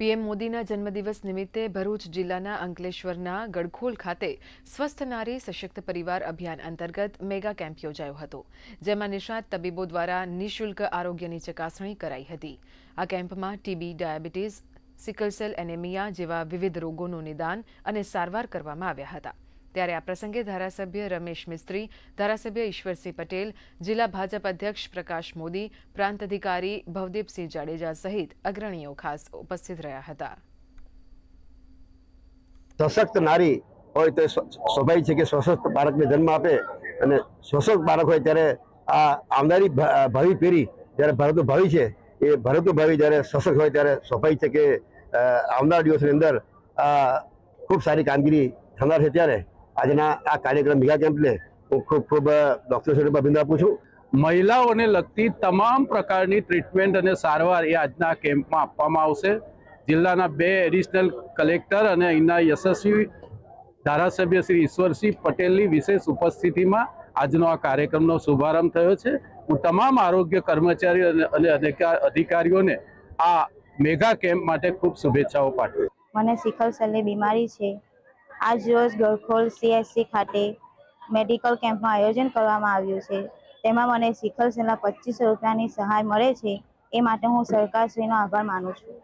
PM મોદીના જન્મદિવસ નિમિત્તે ભરૂચ જિલ્લાના અંકલેશ્વરના ગડખોલ ખાતે સ્વસ્થ નારી સશક્ત પરિવાર અભિયાન અંતર્ગત મેગા કેમ્પ યોજાયો હતો, જેમાં નિષ્ણાત તબીબો દ્વારા નિઃશુલ્ક આરોગ્યની ચકાસણી કરાઈ હતી। આ કેમ્પમાં TB, diabetes, sickle cell anaemia જેવા વિવિધ રોગોનું નિદાન અને સારવાર કરવામાં આવ્યા હતા। ત્યારે આ પ્રસંગે ધારાસભ્ય રમેશ મિસ્ત્રી, ધારાસભ્ય ઈશ્વરસિંહ પટેલ, જિલ્લા ભાજપ અધ્યક્ષ પ્રકાશ મોદી, પ્રાંત અધિકારી ભવદીપસિંહ જાડેજા સહિત અગ્રણીઓ ખાસ ઉપસ્થિત રહ્યા હતા। સશક્ત નારી હોય તો સ્વાભાવિક છે કે સશક્ત બાળકને જન્મ આપે અને સશક્ત બાળક હોય ત્યારે આ આવનારી ભાવિ પેઢી જ્યારે ભારતનું ભાવિ છે એ ભારતનું ભાવિ જ્યારે સશક્ત હોય ત્યારે સ્વાભાવિક છે કે આવનારા દિવસની અંદર ખૂબ સારી કામગીરી થનાર છે। ત્યારે આજના આ કાર્યક્રમ મેગા કેમ્પને હું ખૂબ ડૉક્ટર સાહેબ અભિનંદન આપું છું। મહિલાઓને લગતી તમામ પ્રકારની ટ્રીટમેન્ટ અને સારવાર એ આજના કેમ્પમાં આપવામાં આવશે। જિલ્લાના 2 એડિશનલ કલેક્ટર અને અહીંના યશસ્વી ધારાસભ્ય શ્રી ઈશ્વરસિંહ પટેલની વિશેષ ઉપસ્થિતિમાં આજનો આ કાર્યક્રમનો શુભારંભ થયો છે। હું તમામ આરોગ્ય કર્મચારીઓ અને અધિકારીઓને આ મેગા કેમ્પ માટે ખૂબ શુભેચ્છાઓ પાઠવું છું। મને સિકલ સેલની બીમારી છે। આજ રોજ ગડખોલ CSC ખાતે મેડિકલ કેમ્પનું આયોજન કરવામાં આવ્યું છે। તેમાં મને સિકલ સેલના 2500 રૂપિયાની સહાય મળે છે, એ માટે હું સરકારશ્રીનો આભાર માનું છું।